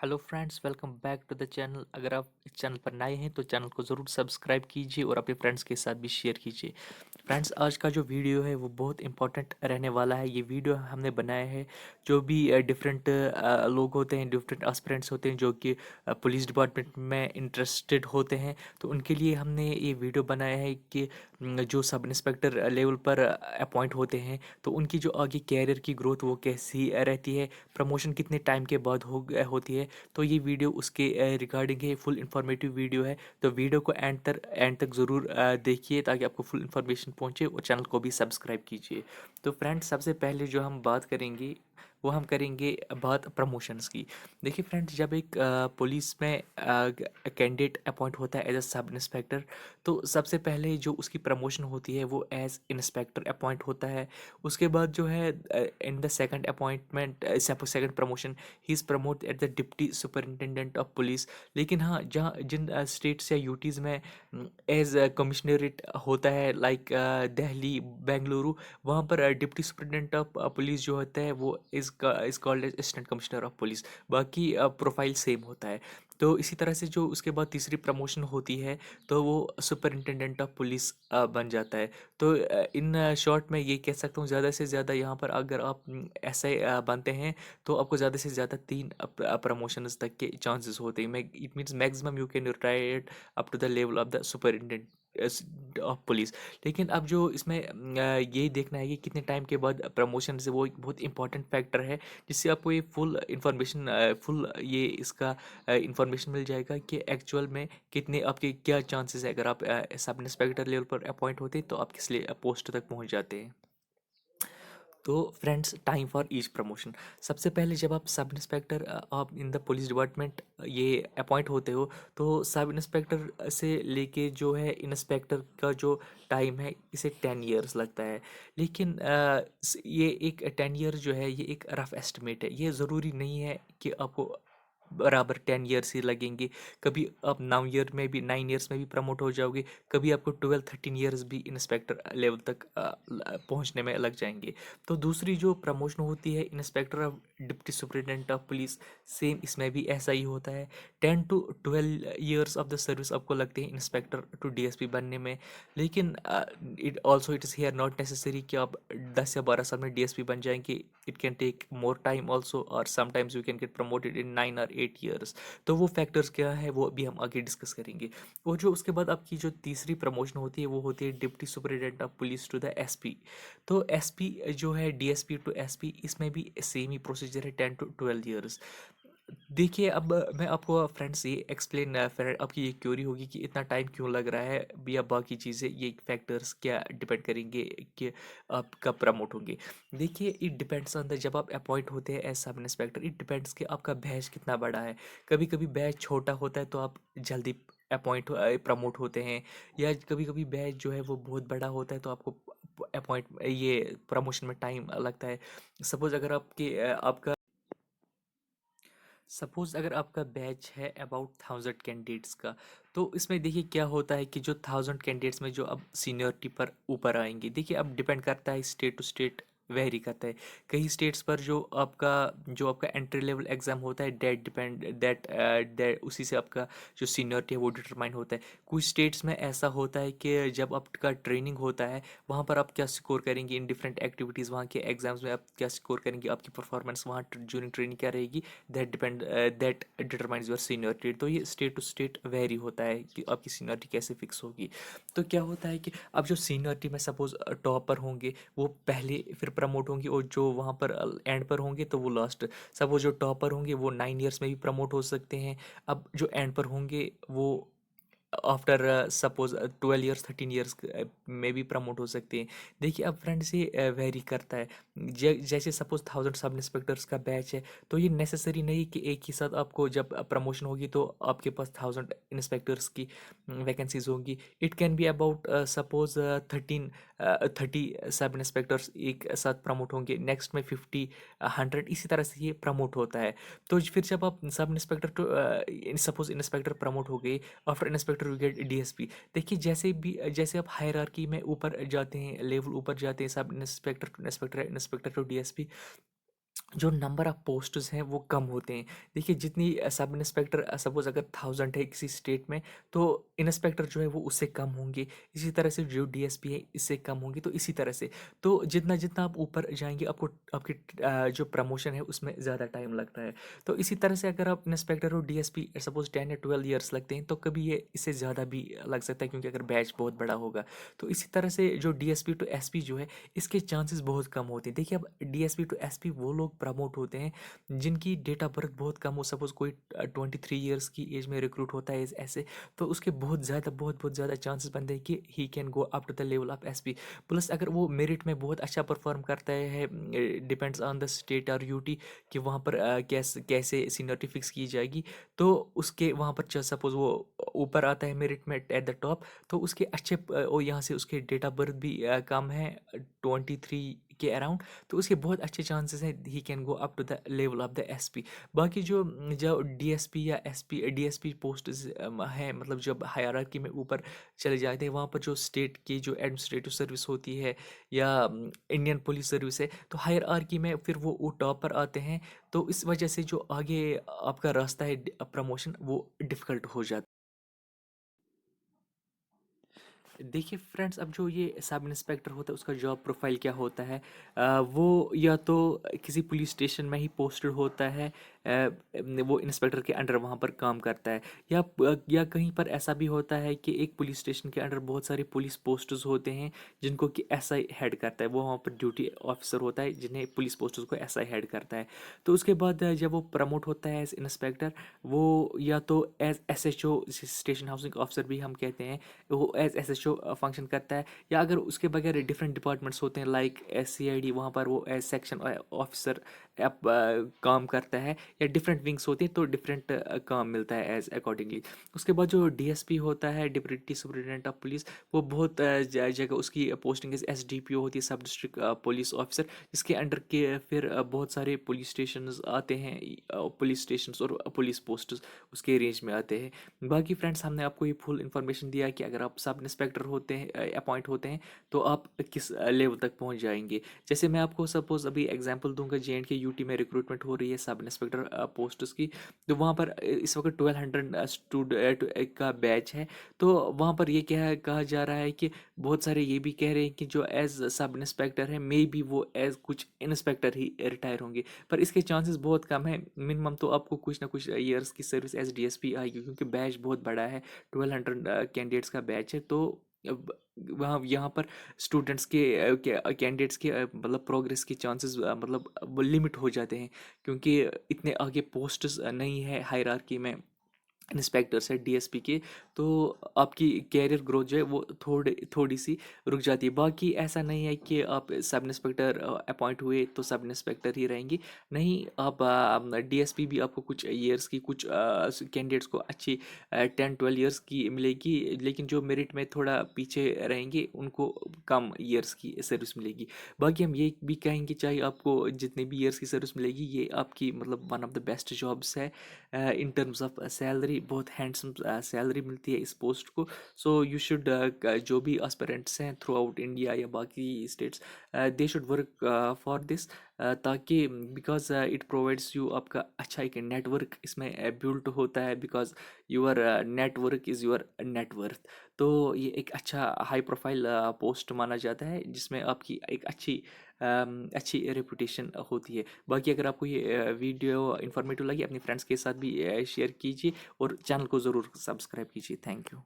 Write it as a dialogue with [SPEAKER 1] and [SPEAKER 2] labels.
[SPEAKER 1] Hello friends, welcome back to the channel. अगर आप इस चैनल पर नए हैं तो चैनल को ज़रूर सब्सक्राइब कीजिए और अपने फ्रेंड्स के साथ भी शेयर कीजिए। फ्रेंड्स, आज का जो वीडियो है वो बहुत इंपॉर्टेंट रहने वाला है। ये वीडियो हमने बनाया है जो भी डिफरेंट लोग होते हैं, डिफरेंट एस्पिरेंट्स होते हैं जो कि पुलिस डिपार्टमेंट में इंटरेस्टेड होते हैं, तो उनके लिए हमने ये वीडियो बनाया है कि जो सब इंस्पेक्टर लेवल पर अपॉइंट होते हैं तो उनकी जो आगे कैरियर की ग्रोथ वो कैसी रहती है, प्रमोशन कितने टाइम के बाद होती है। तो ये वीडियो उसके रिगार्डिंग है, फुल इन्फॉर्मेटिव वीडियो है। तो वीडियो को एंड तक ज़रूर देखिए ताकि आपको फुल इन्फॉर्मेशन पहुंचे, और चैनल को भी सब्सक्राइब कीजिए। तो फ्रेंड्स, सबसे पहले जो हम बात करेंगे वो हम करेंगे बात प्रमोशंस की। देखिए फ्रेंड्स, जब एक पुलिस में कैंडिडेट अपॉइंट होता है एज अ सब इंस्पेक्टर, तो सबसे पहले जो उसकी प्रमोशन होती है वो एज इंस्पेक्टर अपॉइंट होता है। उसके बाद जो है in the second appointment, second promotion, he is promote at the deputy superintendent of police. लेकिन हाँ, जहाँ जिन स्टेट्स या यूटीज़ में एज कमिश्नरेट होता है, लाइक दिल्ली, बेंगलुरु, वहाँ पर डिप्टी सुपरिटेंडेंट ऑफ पुलिस जो होता है वो is called as assistant commissioner of police. बाकी प्रोफाइल सेम होता है। तो इसी तरह से जो उसके बाद तीसरी प्रमोशन होती है तो वो सुपरिंटेंडेंट ऑफ पुलिस बन जाता है। तो इन शॉर्ट मैं ये कह सकता हूँ, ज़्यादा से ज़्यादा यहाँ पर अगर आप ऐसे बनते हैं तो आपको ज़्यादा से ज़्यादा तीन प्रमोशंस तक के चांसेस होते हैं। It means maximum you can retired up to the level of the superintendent of police. लेकिन अब जो इसमें यही देखना है कि कितने टाइम के बाद प्रमोशन से, वो एक बहुत इंपॉर्टेंट फैक्टर है जिससे आपको ये फुल इंफॉर्मेशन फुल ये इसका इंफॉर्मेशन मिल जाएगा कि एक्चुअल में कितने आपके क्या चांसेस है। अगर आप सब इंस्पेक्टर लेवल पर अपॉइंट होते हैं तो आप किस लिए पोस्ट तक पहुंच जाते हैं। तो friends, time for each promotion. सबसे पहले जब आप सब इंस्पेक्टर आप इन द पुलिस डिपार्टमेंट ये अपॉइंट होते हो, तो सब इंस्पेक्टर से लेके जो है इंस्पेक्टर का जो टाइम है इसे 10 ईयर्स लगता है। लेकिन ये एक 10 ईयर जो है ये एक रफ एस्टिमेट है। ये ज़रूरी नहीं है कि आपको बराबर 10 ईयर्स ही लगेंगे। कभी आप 9 ईयर्स में भी प्रमोट हो जाओगे, कभी आपको 12-13 ईयर्स भी इंस्पेक्टर लेवल तक पहुंचने में लग जाएंगे। तो दूसरी जो प्रमोशन होती है inspector of deputy superintendent of police, same इसमें भी ऐसा ही होता है। 10 to 12 years of the service आपको लगते हैं इंस्पेक्टर टू डीएसपी बनने में। लेकिन it is here not necessary कि आप 10 या 12 साल में डीएसपी बन जाएंगे। It can take more time also, और sometimes you can get promoted in 9 और 8 ईयर्स। तो वो फैक्टर्स क्या है वो भी हम आगे डिस्कस करेंगे। और जो उसके बाद आपकी जो तीसरी प्रमोशन होती है वो होती है deputy superintendent of police to the SP. तो एसपी जो है डीएसपी टू एसपी, इसमें भी सेम ही प्रोसीजर है, 10 to 12 ईयर्स। देखिए, अब मैं आपको फ्रेंड्स ये एक्सप्लेन, फ्रेंड आपकी ये क्यूरी होगी कि इतना टाइम क्यों लग रहा है, या बाकी चीज़ें ये फैक्टर्स क्या डिपेंड करेंगे कि आप कब प्रमोट होंगे। देखिए, इट डिपेंड्स ऑन द, जब आप अपॉइंट होते हैं as sub inspector, it depends कि आपका बैच कितना बड़ा है। कभी कभी बैच छोटा होता है तो आप जल्दी प्रमोट होते हैं, या कभी कभी बैच जो है वो बहुत बड़ा होता है तो आपको अपॉइंट ये प्रमोशन में टाइम लगता है। सपोज अगर आपका सपोज अगर आपका बैच है अबाउट 1000 कैंडिडेट्स का, तो इसमें देखिए क्या होता है कि जो 1000 कैंडिडेट्स में जो अब सीनियरिटी पर ऊपर आएंगे, देखिए अब डिपेंड करता है, स्टेट टू स्टेट वेरी करता है। कई स्टेट्स पर जो आपका एंट्री लेवल एग्जाम होता है, दैट उसी से आपका जो सीनियरिटी है वो डिटरमाइन होता है। कुछ स्टेट्स में ऐसा होता है कि जब आपका ट्रेनिंग होता है वहाँ पर आप क्या स्कोर करेंगे इन डिफरेंट एक्टिविटीज़, वहाँ के एग्जाम्स में आप क्या स्कोर करेंगे, आपकी परफॉर्मेंस वहाँ ड्यूरिंग ट्रेनिंग क्या रहेगी, दैट डिटरमाइंस योर सीनियरिटी। तो ये स्टेट टू स्टेट वेरी होता है कि आपकी सीनियरिटी कैसे फिक्स होगी। तो क्या होता है कि अब जो सीनियरिटी में सपोज टॉपर होंगे वो पहले फिर प्रमोट होंगे, और जो वहाँ पर एंड पर होंगे तो वो लास्ट। सपोज जो टॉपर होंगे वो 9 ईयर्स में भी प्रमोट हो सकते हैं। अब जो एंड पर होंगे वो आफ्टर सपोज 12 ईयर्स 13 ईयर्स में भी प्रमोट हो सकते हैं। देखिए अब फ्रेंड्स ये वेरी करता है। जैसे सपोज 1000 सब इंस्पेक्टर्स का बैच है, तो ये नेसेसरी नहीं कि एक ही साथ आपको जब प्रमोशन होगी तो आपके पास 1000 इंस्पेक्टर्स की वैकेंसीज होंगी। It can be about suppose 30 सब इंस्पेक्टर्स एक साथ प्रमोट होंगे, नेक्स्ट में 50, 100, इसी तरह से ये प्रमोट होता है। तो फिर जब आप sub inspector to suppose inspector promote हो गए, after inspector we get DSP. देखिए जैसे आप हायरार्की में ऊपर जाते हैं, लेवल ऊपर जाते हैं, sub inspector to inspector, inspector to DSP, जो नंबर ऑफ पोस्ट्स हैं वो कम होते हैं। देखिए जितनी सब इंस्पेक्टर सपोज़ अगर 1000 है किसी स्टेट में, तो इंस्पेक्टर जो है वो उससे कम होंगे। इसी तरह से जो डीएसपी है इससे कम होंगे, तो इसी तरह से। तो जितना-जितना आप ऊपर जाएँगे आपको आपकी जो प्रमोशन है उसमें ज़्यादा टाइम लगता है। तो इसी तरह से अगर आप इंस्पेक्टर हो डीएसपी सपोज़ 10 या 12 ईयर्स लगते हैं, तो कभी ये इससे ज़्यादा भी लग सकता है क्योंकि अगर बैच बहुत बड़ा होगा। तो इसी तरह से जो डीएसपी टू एसपी जो है इसके चांसेस बहुत कम होते हैं। देखिए अब डीएसपी टू एसपी वो लोग प्रमोट होते हैं जिनकी डेट ऑफ बर्थ बहुत कम हो। सपोज कोई 23 ईयर्स की एज में रिक्रूट होता है ऐसे, तो उसके बहुत ज़्यादा चांसेस बनते हैं कि he can go up to the level of SP. Plus अगर वो मेरिट में बहुत अच्छा परफॉर्म करता है, डिपेंड्स ऑन द स्टेट और यूटी कि वहाँ पर कैसे कैसे सीनियरिटी फिक्स की जाएगी। तो उसके वहाँ पर सपोज वो ऊपर आता है मेरिट में एट द टॉप, तो उसके अच्छे और यहाँ से उसके डेट ऑफ बर्थ भी कम है 23 के अराउंड, तो उसके बहुत अच्छे चांसेस हैं ही can go up to the level of the SP. बाकी जो डीएसपी या एसपी डीएसपी पोस्ट हैं, मतलब जब हायरार्की में ऊपर चले जाते हैं वहाँ पर जो स्टेट की जो एडमिनिस्ट्रेटिव सर्विस होती है या इंडियन पुलिस सर्विस है, तो हायरार्की में फिर वो टॉप पर आते हैं। तो इस वजह से जो आगे आपका रास्ता है प्रमोशन वो डिफ़िकल्ट हो जाता है। देखिए फ्रेंड्स, अब जो ये सब इंस्पेक्टर होता है उसका जॉब प्रोफाइल क्या होता है। वो या तो किसी पुलिस स्टेशन में ही पोस्टेड होता है, वो इंस्पेक्टर के अंडर वहाँ पर काम करता है, या कहीं पर ऐसा भी होता है कि एक पुलिस स्टेशन के अंडर बहुत सारे पुलिस पोस्ट्स होते हैं जिनको कि एसआई हेड करता है। वो वहाँ पर ड्यूटी ऑफिसर होता है जिन्हें पुलिस पोस्ट्स को एसआई हेड करता है। तो उसके बाद जब वो प्रमोट होता है एज इंस्पेक्टर, वो या तो as SHO station housing officer भी हम कहते हैं, वो एज एसएचओ फंक्शन करता है, या अगर उसके बगैर डिफरेंट डिपार्टमेंट्स होते हैं लाइक एससीआईडी, वहाँ पर वो एज सेक्शन ऑफिसर काम करता है, या डिफरेंट विंग्स होती है तो डिफरेंट काम मिलता है एज अकॉर्डिंगली। उसके बाद जो डीएसपी होता है डिप्टी सुपरिटेंडेंट ऑफ पुलिस, वो बहुत जगह उसकी पोस्टिंग एसडीपीओ होती है, सब डिस्ट्रिक्ट पुलिस ऑफिसर, जिसके अंडर के फिर बहुत सारे पुलिस स्टेशन आते हैं, पुलिस स्टेशन और पुलिस पोस्ट उसके रेंज में आते हैं। बाकी फ्रेंड्स, हमने आपको ये फुल इन्फॉर्मेशन दिया कि अगर आप सब इंस्पेक्टर होते हैं अपॉइंट होते हैं तो आप किस लेवल तक पहुंच जाएंगे। जैसे मैं आपको सपोज अभी एग्जांपल दूंगा, जे एंड के यूटी में रिक्रूटमेंट हो रही है सब इंस्पेक्टर पोस्ट्स की। तो वहाँ पर इस वक्त 1200 स्टूडेंट का बैच है। तो वहाँ पर ये क्या कहा जा रहा है कि बहुत सारे ये भी कह रहे हैं कि जो एज सब इंस्पेक्टर है मे बी वो एज कुछ इंस्पेक्टर ही रिटायर होंगे, पर इसके चांसेस बहुत कम है। मिनिमम तो आपको कुछ ना कुछ ईयर्स की सर्विस एज डीएसपी आएगी क्योंकि बैच बहुत बड़ा है, 1200 कैंडिडेट्स का बैच है। तो अब वहाँ यहाँ पर स्टूडेंट्स के कैंडिडेट्स के मतलब प्रोग्रेस के चांसेस मतलब लिमिट हो जाते हैं क्योंकि इतने आगे पोस्ट्स नहीं है हायरार्की में इंस्पेक्टर्स है डीएसपी के। तो आपकी कैरियर ग्रोथ जो है वो थोड़ी सी रुक जाती है। बाकी ऐसा नहीं है कि आप सब इंस्पेक्टर अपॉइंट हुए तो सब इंस्पेक्टर ही रहेंगे। नहीं, आप डीएसपी भी आपको कुछ ईयर्स की कुछ कैंडिडेट्स को अच्छी 10-12 ईयर्स की मिलेगी, लेकिन जो मेरिट में थोड़ा पीछे रहेंगे उनको कम ईयर्स की सर्विस मिलेगी। बाकी हम ये भी कहेंगे चाहे आपको जितने भी ईयर्स की सर्विस मिलेगी, ये आपकी मतलब one of the best jobs है इन टर्म्स ऑफ सैलरी। बहुत हैंडसम सैलरी मिलती है इस पोस्ट को। सो यू शुड जो भी एस्पिरेंट्स हैं थ्रू आउट इंडिया या बाकी states, they should work for this, ताकि बिकॉज इट प्रोवाइड्स यू आपका अच्छा एक नेटवर्क इसमें बिल्ड होता है, because your network is your net worth. तो ये एक अच्छा हाई प्रोफाइल पोस्ट माना जाता है जिसमें आपकी एक अच्छी रेपुटेशन होती है। बाकी अगर आपको ये वीडियो इन्फॉर्मेटिव लगी अपने फ्रेंड्स के साथ भी शेयर कीजिए और चैनल को ज़रूर सब्सक्राइब कीजिए। Thank you.